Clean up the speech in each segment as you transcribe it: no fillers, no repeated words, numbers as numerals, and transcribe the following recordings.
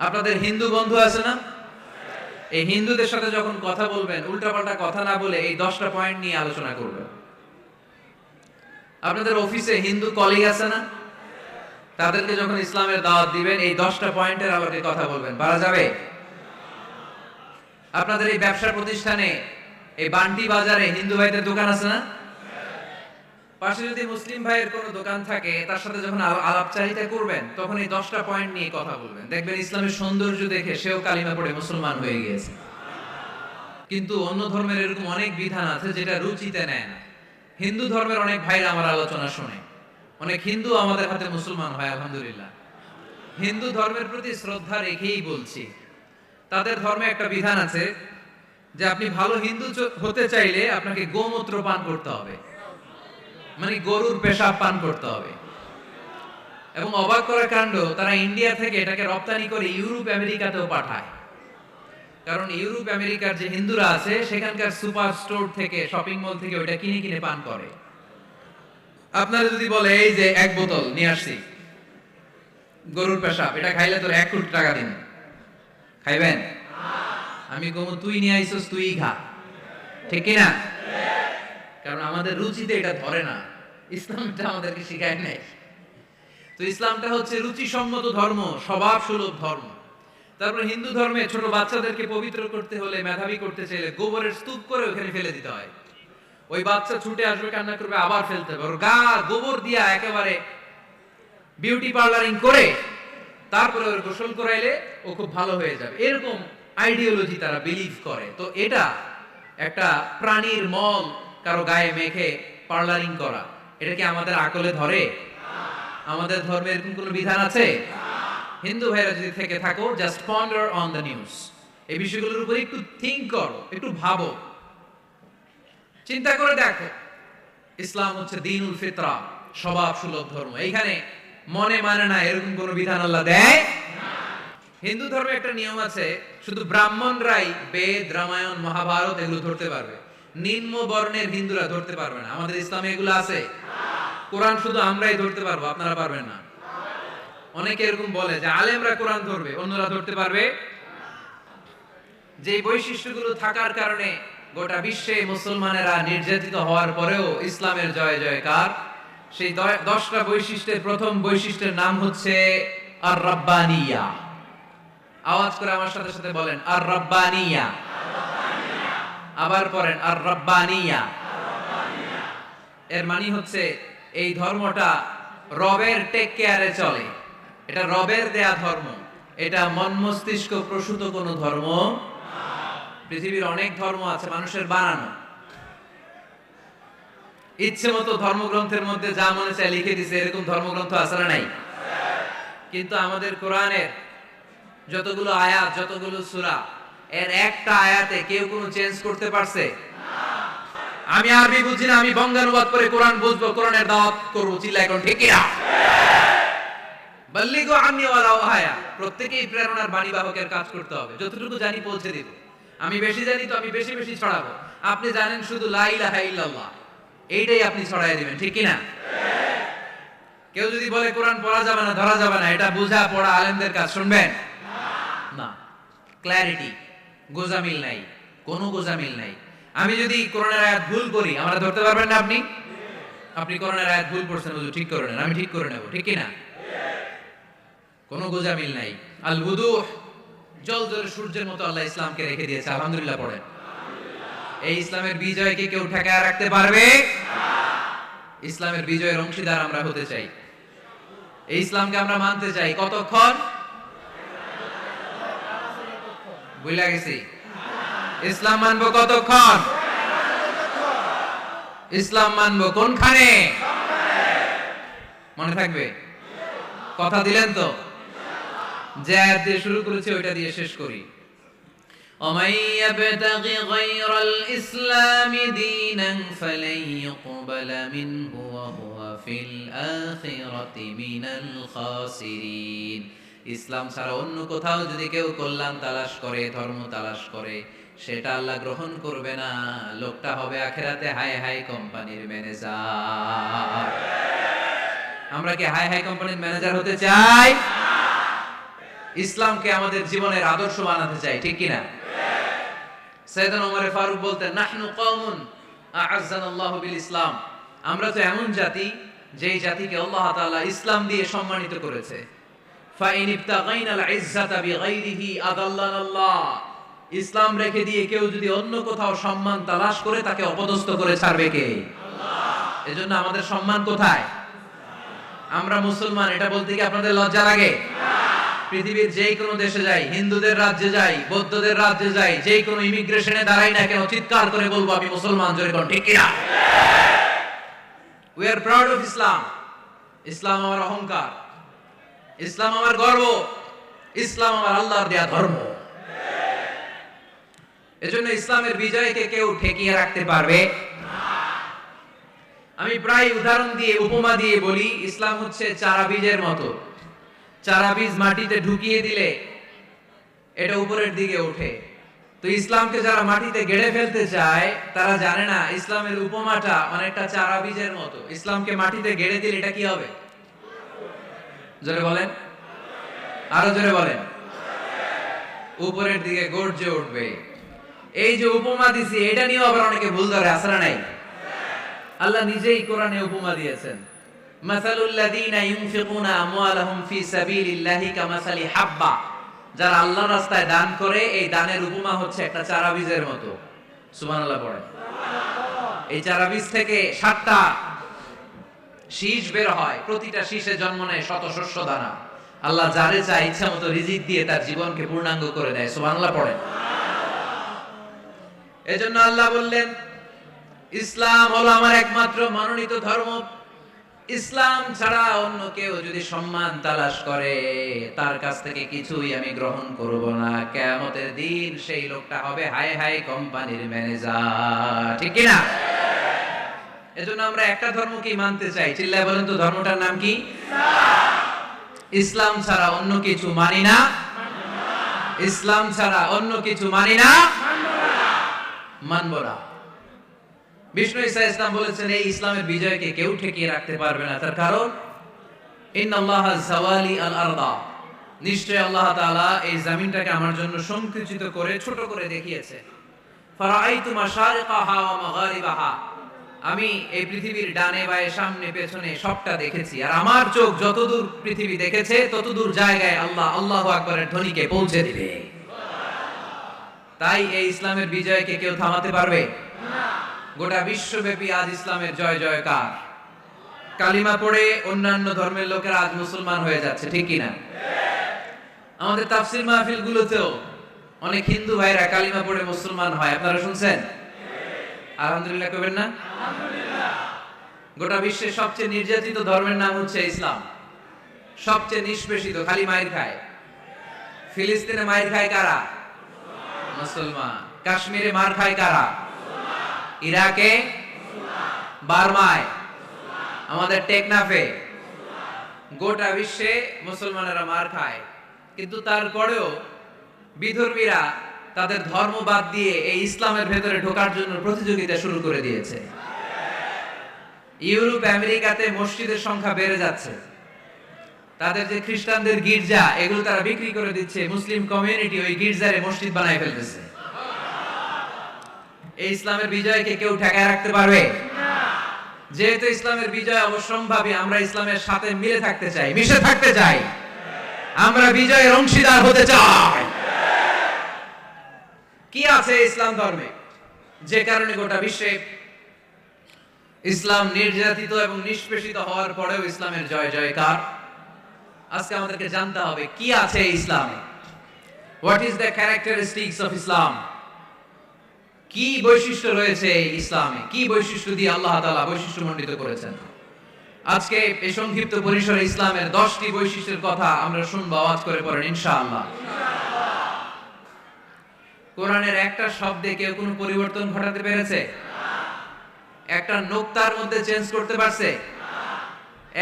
আপনাদের হিন্দু বন্ধু আছে না? এই হিন্দুদের সাথে যখন কথা বলবেন উল্টাপাল্টা কথা না বলে এই 10টা পয়েন্ট নিয়ে আলোচনা করবেন। আপনাদের অফিসে হিন্দু কলিগ আছে না? তাদেরকে যখন ইসলামের দাওয়াত দিবেন এই 10টা পয়েন্টের আলোকে কথা বলবেন, পারা যাবে? আপনাদের এই ব্যবসা প্রতিষ্ঠানে এই বান্টি বাজারে হিন্দু ভাইদের দোকান আছে না? পাশে যদি মুসলিম ভাইয়ের কোনো দোকান থাকে তার সাথে যখন আলাপচারিতা করবেন তখন এই 10টা পয়েন্ট নিয়ে কথা বলবেন। দেখবেন ইসলামের সৌন্দর্য দেখে সেও কালিমা পড়ে মুসলমান হয়ে গিয়েছে। কিন্তু অন্য ধর্মের এরকম অনেক বিধান আছে যেটা রুচিতে নেয় না। হিন্দু ধর্মের অনেক ভাইরা আমার আলোচনা শুনে, অনেক হিন্দু আমাদের হাতে মুসলমান হয় আলহামদুলিল্লাহ। হিন্দু ধর্মের প্রতি শ্রদ্ধা রেখেই বলছি, তাদের ধর্মে একটা বিধান আছে যে আপনি ভালো হিন্দু হতে চাইলে আপনাকে গোমূত্র পান করতে হবে, মানে গরুর পেশাব পান করতে হবে। এবং অবাক করার কাণ্ড, তারা ইন্ডিয়া থেকে এটাকে রপ্তানি করে ইউরোপ আমেরিকাতেও পাঠায়। কারণ ইউরোপ আমেরিকার যে হিন্দুরা আছে সেখানকার সুপার স্টোর থেকে, শপিং মল থেকে ওইটা কিনে কিনে পান করে। আপনারা যদি বলে এই যে এক বোতল নিয়ে আসছি গরুর পেশাব, এটা খাইলে তোর 1 কোটি টাকা দিন, খাইবেন? আমি কমু তুই নিয়ে আইসস, তুই খা, ঠিক কিনা? কারণ আমাদের রুচিতে এটা ধরে না, ইসলামটা আমাদেরকে শিখায় নাই। তো ইসলামটা হচ্ছে রুচিসম্মত ধর্ম, স্বভাব সুলভ ধর্ম। তারপর হিন্দু ধর্মে ছোট বাচ্চাদেরকে পবিত্র করতে হলে, মেধাবী করতে চাইলে গোবরের স্তূপ করে ওখানে ফেলে দিতে হয়। ওই বাচ্চা ছুটে আসবে, কান্না করবে, আবার ফেলতে হবে। ওর গা গোবর দিয়া একেবারে বিউটি পার্লারিং করে তারপরে ওর গোসল করাইলে ও খুব ভালো হয়ে যাবে, এরকম আইডিওলজি তারা বিলিভ করে। তো এটা একটা প্রাণীর মল কারো গায়ে মেখে পার্লারিং করা, এটা কি আমাদের আকলে ধরে? আমাদের ধর্মে এরকম কোনো বিধান আছে? হিন্দু ভাইরা যদি থেকে থাকো, just ponder on the news, এই বিষয়গুলোর উপর একটু থিঙ্ক করো, একটু ভাবো, চিন্তা করে দেখো। ইসলাম হচ্ছে দ্বীনুল ফিতরা, স্বভাব সুলভ ধর্ম। এইখানে মনে মানে না এরকম কোনো বিধান আল্লাহ দেয় না। হিন্দু ধর্মে একটা নিয়ম আছে, শুধু ব্রাহ্মণরাই বেদ, রামায়ণ, মহাভারত এগুলো ধরতে পারবে, নিম্ন বর্ণের হিন্দুরা ধরতে পারবে না। আমাদের ইসলামে এগুলো আছে? কোরআন শুধু আমরাই ধরতে পারবো, আপনারা পারবেন না। অনেকে এরকম বলে যে আলেমরা কোরআন ধরবে, অন্যরা ধরতে পারবে। যে বৈশিষ্ট্যগুলো থাকার কারণে গোটা বিশ্বে মুসলমানেরা নির্যাতিত হওয়ার পরেও ইসলামের জয় জয়কার, সেই 10টা বৈশিষ্ট্যের প্রথম বৈশিষ্ট্যের নাম হচ্ছে আর রাব্বানিয়া। আওয়াজ করে আমার সাথে সাথে বলেন আর রাব্বানিয়া। আবার পড়েন আর রাব্বানিয়া। এর মানে হচ্ছে এই ধর্মটা রবের টেক কেয়ারে চলে, এটা রবের দেয়া ধর্ম, এটা মন মস্তিষ্ক প্রসূত কোনো ধর্ম। পৃথিবীর অনেক ধর্ম আছে মানুষের বানানো, ইচ্ছে মতো ধর্মগ্রন্থের মধ্যে যা মনে চায় লিখে দিছে, এরকম ধর্মগ্রন্থ আছে না নাই? কিন্তু আমাদের কোরআনের যতগুলো আয়াত, যতগুলো সূরা, এর একটা আয়াতে কেউ কোনো চেঞ্জ করতে পারছে? আমি আরবি বুঝি না, আমি বঙ্গানুবাদ করে কোরআন বুঝবো, কোরআনের দাওয়াত করবো, চিল্লা এখন ঠিক কিনা? বাল্লিগু আন্নী ওয়ালাউ আয়া, প্রত্যেকই প্রেরণার বাণী বাহকের কাজ করতে হবে। যতটুকু জানি পৌঁছে দিব। আমি বেশি জানি তো আমি বেশি বেশি ছড়াবো। আপনি জানেন শুধু লা ইলাহা ইল্লাল্লাহ, এইটাই আপনি ছড়াই দিবেন, ঠিক কিনা? কেউ যদি বলে কোরআন পড়া যাবে না, ধরা যাবে না, এটা বুঝা পড়া আলেমদের কাজ, শুনবেন না। ক্ল্যারিটি, গোজামিল নাই, কোনো গোজামিল নাই। আমি যদি কোরআনের আয়াত ভুল করি, আমরা ধরতে পারবেন না। আপনি কোরআনের আয়াত ভুল পড়ছেন, ঠিক করে নেন, আমি ঠিক করে নেব, ঠিক কিনা? কোনো গোজামিল নাই। আল বুদুহ, জল জল সূর্যের মতো আল্লাহ ইসলামকে রেখে দিয়েছে, আলহামদুলিল্লাহ পড়েন। এই ইসলামের বিজয়কে কেউ ঠেকায় রাখতে পারবে না। ইসলামের বিজয়ের অংশীদার আমরা হতে চাই, এই ইসলামকে আমরা মানতে চাই। কতক্ষণ? বুঝলা গেছি? ইসলাম মানবো কতক্ষণ? ইসলাম মানবো কোনখানে? মনে থাকবে? কথা দিলেন তো? যে আয়াত দিয়ে শুরু করেছি ওইটা দিয়ে শেষ করি। ومن يبتغي غير الإسلام دينا فلن يقبل منه وهو في الآخرة من الخاسرين। ইসলাম ছাড়া অন্য কোথাও যদি কেউ কল্যাণ তালাশ করে, ধর্ম তালাশ করে, সেটা আল্লাহ গ্রহণ করবে না। লোকটা হবে আখিরাতে হাই হাই কোম্পানির ম্যানেজার। আমরা কি হাই হাই কোম্পানির ম্যানেজার হতে চাই? ইসলামকে আমাদের জীবনের আদর্শ বানাতে চাই, ঠিক কিনা? সাইয়েদনা ওমর ফারুক বলতেন, নাহনু কওমুন আ'আজ্জানাল্লাহু বিল ইসলাম, আমরা তো এমন জাতি যেই জাতিকে আল্লাহ তাআলা ইসলাম দিয়ে সম্মানিত করেছে। ফাইন ইবতাগাইনাল ইজ্জাতা বিগাইরিহি আদাল্লানাল্লাহ, ইসলাম রেখে দিয়ে কেউ যদি অন্য কোথাও সম্মান তালাশ করে তাকে অপদস্থ করে ছাড়বে কে? আল্লাহ। এজন্য আমাদের সম্মান কোথায়? আমরা মুসলমান, এটা বলতে কি আপনাদের লজ্জা লাগে? পৃথিবীর যেই কোনো দেশে যাই, হিন্দুদের রাজ্যে যাই, বৌদ্ধদের রাজ্যে যাই, যেই কোনো ইমিগ্রেশনে দাঁড়াই না কেন, চিৎকার করে বলবো আমি মুসলমান, জোরে কোন ঠিক কিনা? We are proud of Islam. ইসলাম আমার অহংকার, ইসলাম আমার গর্ব, ইসলাম আমার আল্লাহর দেয়া ধর্ম। এজন্য ইসলামের বিজয়কে কেউ ঠেকিয়ে রাখতে পারবে না। আমি প্রায় উদাহরণ দিয়ে, উপমা দিয়ে বলি, ইসলাম হচ্ছে চারা বীজের মতো। চারা বীজ মাটিতে ঢুকিয়ে দিলে এটা উপরের দিকে ওঠে। তো ইসলামকে যারা মাটিতে গেড়ে ফেলতে চায় তারা জানে না ইসলামের উপমাটা অনেকটা চারা বীজের মতো। ইসলামকে মাটিতে গেড়ে দিলে এটা কি হবে? জোরে বলেন, আরো জোরে বলেন। উপরের দিকে গর্জে উঠবে। এই যে উপমা দিছি, এটা নিয়েও আবার অনেকে ভুল ধরে, আসরা নাই। আল্লাহ নিজেই কোরআনে উপমা দিয়েছেন, মাসালুল লাযীনা ইউনফিকুনা আমওয়ালাহুম ফি সাবিলিল্লাহি কামাসালি হাব্বা, যারা আল্লাহর রাস্তায় দান করে এই দানের উপমা হচ্ছে একটা চারা বীজের মতো। সুবহানাল্লাহ পড়ে। এই চারা বীজ থেকে 7টা শীষ বের হয়, প্রতিটা শীষে জন্ম নেয় শত শস্য দানা। আল্লাহ যারে চায় ইচ্ছা মতো রিজিক দিয়ে তার জীবনকে পূর্ণাঙ্গ করে দেয়। সুবহানাল্লাহ পড়ে। এজন্য আল্লাহ বললেন, ইসলাম হলো আমার একমাত্র মনোনীত ধর্ম। ইসলাম ছাড়া অন্য কেউ যদি সম্মান তালাশ করে তার কাছ থেকে কিছুই আমি গ্রহণ করব না। কিয়ামতের দিন সেই লোকটা হবে হাই হাই কোম্পানির ম্যানেজার, ঠিক কি না? এজন্য আমরা একটা ধর্মকেই মানতে চাই। চিল্লায় বলেন তো, ধর্মটার নাম কি? ইসলাম ছাড়া অন্য কিছু মানি না, ইসলাম ছাড়া অন্য কিছু মানি না, মানব না। বিষ্ণু ঈসা ইসলাম বলেছেন, এই ইসলামের বিজয়কে কেউ ঠেকিয়ে রাখতে পারবে না। তার কারণ, ইন্নাল্লাহা যাওয়ালি আল আরদা, নিশ্চয় আল্লাহ তাআলা এই জমিনটাকে আমার জন্য সংকুচিত করে ছোট করে দেখিয়েছে। ফারাআইতু মাশারিকাহা ওয়া মাগারিবাহা, আমি এই পৃথিবীর ডানে বায়ে সামনে পেছনে সবটা দেখেছি। আর আমার চোখ যতদূর পৃথিবী দেখেছে ততদূর জায়গায় আল্লাহ আল্লাহু আকবারের ধ্বনিকে পৌঁছে দিবে। তাই এই ইসলামের বিজয়কে কেউ থামাতে পারবে না। গোটা বিশ্বব্যাপী আজ ইসলামের জয় জয়কার। কালিমা পড়ে অন্যান্য ধর্মের লোকেরা আজ মুসলমান হয়ে যাচ্ছে, ঠিক কি না? আমাদের তাফসীর মাহফিল গুলোতেও অনেক হিন্দু ভাইরা কালিমা পড়ে মুসলমান হয়, আপনারা শুনছেন? আলহামদুলিল্লাহ কইবেন না? আলহামদুলিল্লাহ। গোটা বিশ্বের সবচেয়ে নির্যাতিত ধর্মের নাম হচ্ছে ইসলাম। সবচেয়ে নিষ্পেষিত, খালি মাইর খায়। ফিলিস্তিনে মাইর খায় কারা? মুসলমান। কাশ্মীরে মার খায় কারা? ইরাকে, বার্মায়, আমাদের টেকনাফে, গোটা বিশ্বে মুসলমানেরা মার খায়। কিন্তু তারপরেও বিধর্মীরা তাদের ধর্ম বাদ দিয়ে এই ইসলামের ভেতরে ঢোকার জন্য প্রতিযোগিতা শুরু করে দিয়েছে। ইউরোপ আমেরিকাতে মসজিদের সংখ্যা বেড়ে যাচ্ছে। তাদের যে খ্রিস্টানদের গির্জা, এগুলো তারা বিক্রি করে দিচ্ছে। মুসলিম কমিউনিটি ওই গির্জারে মসজিদ বানায় ফেলতেছে। এই ইসলামের বিজয়কে কেউ ঠেকায় রাখতে পারবে না। যেহেতু ইসলামের বিজয় অবশ্যম্ভাবী, আমরা ইসলামের সাথে মিলে থাকতে চাই, মিশে থাকতে চাই। আমরা বিজয়ের অংশীদার হতে চাই। কি আছে ইসলাম ধর্মে যে কারণে গোটা বিশ্বে ইসলাম নির্যাতিত এবং নিষ্পেষিত হওয়ার পরেও ইসলামের জয় জয়কার? আজকে আমাদেরকে জানতে হবে কি আছে ইসলামে। What is the characteristics of Islam? কি বৈশিষ্ট্য রয়েছে ইসলামে? কি বৈশিষ্ট্য দিয়ে আল্লাহ তাআলা বৈশিষ্ট্যমণ্ডিত করেছেন? আজকে এই সংক্ষিপ্ত পরিসরে ইসলামের 10টি বৈশিষ্ট্যের কথা আমরা শুনবো। আওয়াজ করে পড়েন ইনশাআল্লাহ। কোরআনের একটা শব্দে কেউ কোনো পরিবর্তন ঘটাতে পেরেছে? একটা নোক্তার মধ্যে চেঞ্জ করতে পারছে?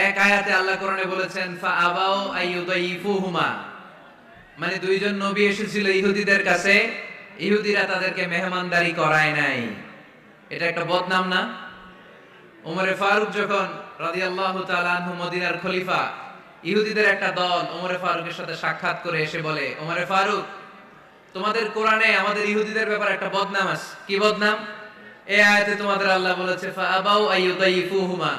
এক আয়াতে আল্লাহ কোরআনে বলেছেন, ফাআবাউ আইয়ুদাইফুহুমা, মানে দুইজন নবী এসেছিল ইহুদিদের কাছে, ইহুদিরা তাদেরকে মেহমানদারি করায় নাই। এটা একটা বদনাম না? ওমরে ফারুক যখন রাদিয়াল্লাহু তাআলা আনহু মদিনার খলিফা, ইহুদিদের একটা দল ওমরে ফারুকের সাথে সাক্ষাৎ করে এসে বলে, ওমরে ফারুক, তোমাদের কোরআনে আমাদের ইহুদিদের ব্যাপারে একটা বদনাম আছে। কি বদনাম? এই আয়াতে তোমাদের আল্লাহ বলেছে ফাআবাউ আইয়ুদাইফুহুমা,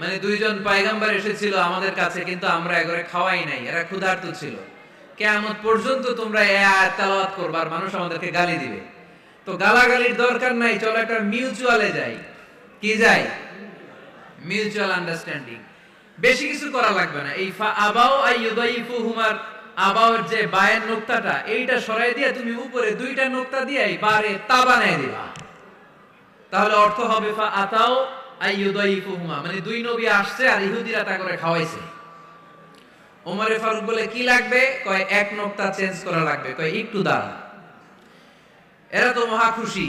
মানে দুইজন পয়গম্বর এসেছিল আমাদের কাছে, কিন্তু আমরা এগরে খাওয়াই নাই, এরা ক্ষুধার্ত ছিল। কিয়ামত পর্যন্ত তোমরা এই আয়াত তেলাওয়াত করবে আর মানুষ আমাদেরকে গালি দিবে। তো গালাগালির দরকার নাই, চলো একটা মিউচুয়ালে যাই। কি যাই? Mutual understanding. বেশি কিছু করা লাগবে না। এই ফাআবাউ আইয়ুদাইফুহুমার আবাওর যে বায়ের নোক্তাটা, এইটা সরাই দিয়ে তুমি উপরে দুইটা নোক্তা দিয়ে বারে তা বানায় দিবা। তাহলে অর্থ হবে ফাআতাও আইয়ুদাইফুহুমা, মানে দুই নবী আসছে আর ইহুদিরা তা করে খাওয়াইছে। ওমরে ফারুক বলে কি লাগবে? কয় এক নোক্তা চেঞ্জ করা লাগবে। কয় একটু দাঁড়া। এরা তো মহা খুশি,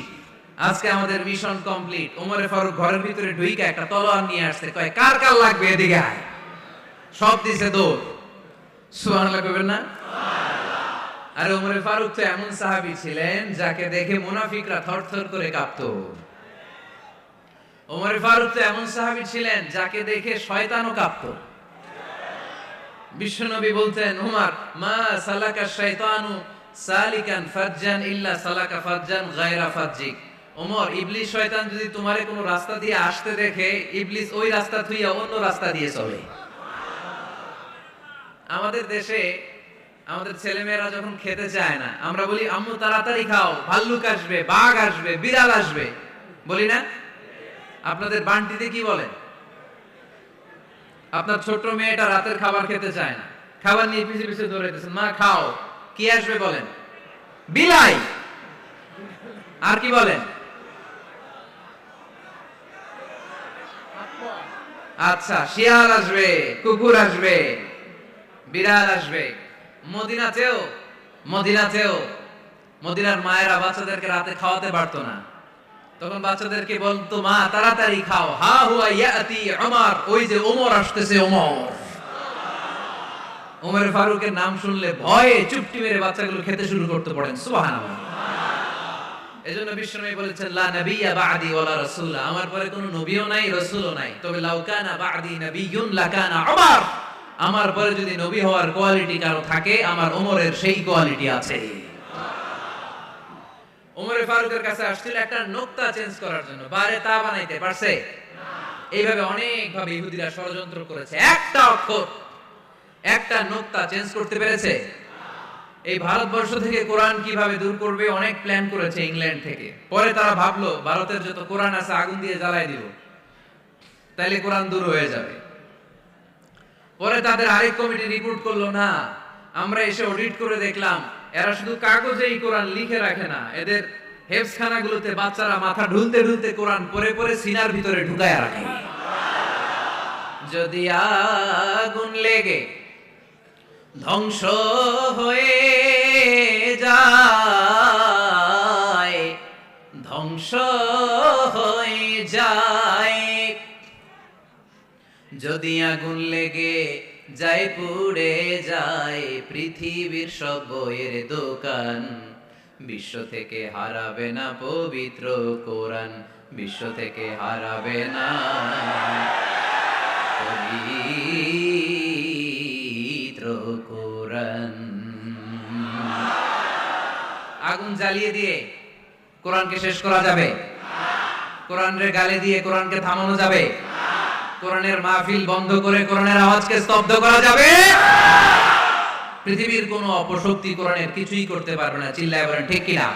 আজকে আমাদের মিশন কমপ্লিট। ওমরে ফারুক ঘরের ভিতরে ঢুইকা একটা তলোয়ার নিয়ে আসছে। কয় কার কার লাগবে এদিকে আয়। সব দিছে দৌড়। সুবহানাল্লাহ কইবেন না? আর ওমরে ফারুক তো এমন সাহাবী ছিলেন যাকে দেখে মুনাফিকরা থরথর করে কাঁপতো। ওমরে ফারুক তো এমন সাহাবী ছিলেন যাকে দেখে শয়তানও কাঁপতো। বিশ্বনবী বলতেন, উমর মা সালাকা শাইতানু সালিকান ফাজ্জান ইল্লা সালাকা ফাজ্জান গায়রা ফাজ্জিক। ওমর, ইবলিস শয়তান যদি তোমারে কোনো রাস্তা দিয়ে আসতে দেখে, ইবলিস ওই রাস্তা থুইয়া অন্য রাস্তা দিয়ে চলে। আমাদের দেশে আমাদের ছেলেমেয়েরা যখন খেতে চায় না, আমরা বলি আম্মু তাড়াতাড়ি খাও, ভাল্লুক আসবে, বাঘ আসবে, বিড়াল আসবে, বলি না? আপনাদের বান্টিতে কি বলেন? আপনার ছোট মেয়েটা রাতের খাবার খেতে চায় না, খাবার নিয়ে পিছে পিছে দৌড়াইতেছেন, মা খাও, কি আসবে বলেন? বিলাই। আর কি বলেন? আচ্ছা, শিয়াল আসবে, কুকুর আসবে, বিড়াল আসবে। মদিনাতেও মদিনার মায়েরা বাচ্চাদেরকে রাতে খাওয়াতে পারতো না, তখন বাচ্চাদেরকে বলতো মা তাড়াতাড়ি খাও, হা হুয়া ইয়াতি ওমর, ওই যে ওমর আসতেছে। ওমর ফারুকের নাম শুনলে ভয়ে চুপটি মেরে বাচ্চাগুলো খেতে শুরু করতে পড়েন। সুবহানাল্লাহ। এজন্য বিশ্বনবী বলেছেন লা নাবিয়্যা বা'দি ওয়ালা রাসূলা, আমার পরে কোনো নবীও নাই, রাসূলও নাই, তবে লাউ কানা বা'দি নাবিয়্যুন লাকানা ওমর, আমার পরে যদি নবী হওয়ার কোয়ালিটি কারো থাকে, আমার ওমরের সেই কোয়ালিটি আছে। ওমরে ফারুকের কাছে আসছিল একটা নোক্তা চেঞ্জ করার জন্য, বারে তা বানাইতে পারছে? এইভাবে অনেক ভাবে ইহুদিরা ষড়যন্ত্র করেছে, একটা অক্ষর, একটা নোক্তা চেঞ্জ করতে পেরেছে? এই ভারতবর্ষ থেকে কোরআন কিভাবে দূর করবে অনেক প্ল্যান করেছে ইংল্যান্ড থেকে। পরে তারা ভাবলো ভারতের যত কোরআন আছে আগুন দিয়ে জ্বালাই দিব, তাইলে কোরআন দূর হয়ে যাবে। পরে তাদের আরেক কমিটি রিপোর্ট করলো, না, আমরা এসে অডিট করে দেখলাম এরা শুধু কাগজেই কোরআন লিখে রাখে না, এদের হেফজখানাগুলোতে বাচ্চারা মাথা ঢুলতে ঢুলতে কোরআন পড়ে পড়ে সিনার ভিতরে ঢুকায় রাখে। যদি আগুন লেগে ধ্বংস হয়ে যায়, ধ্বংস হয়ে যায়, যদি আগুন লেগে যায় পুড়ে যায় পৃথিবীর সব বইয়ের দোকান, বিশ্ব থেকে হারাবে না পবিত্র কোরআন, বিশ্ব থেকে হারাবে না পবিত্র কোরআন। আগুন জ্বালিয়ে দিয়ে কোরআনকে শেষ করা যাবে? কোরআনের গালি দিয়ে কোরআনকে থামানো যাবে? কোরআনের মাহফিল বন্ধ করে কোরআনের আওয়াজকে স্তব্ধ করা যাবে? পৃথিবীর কোনো অপশক্তি কোরআনের কিছুই করতে পারবে না। চিল্লায় বলেন ঠিক কিনা?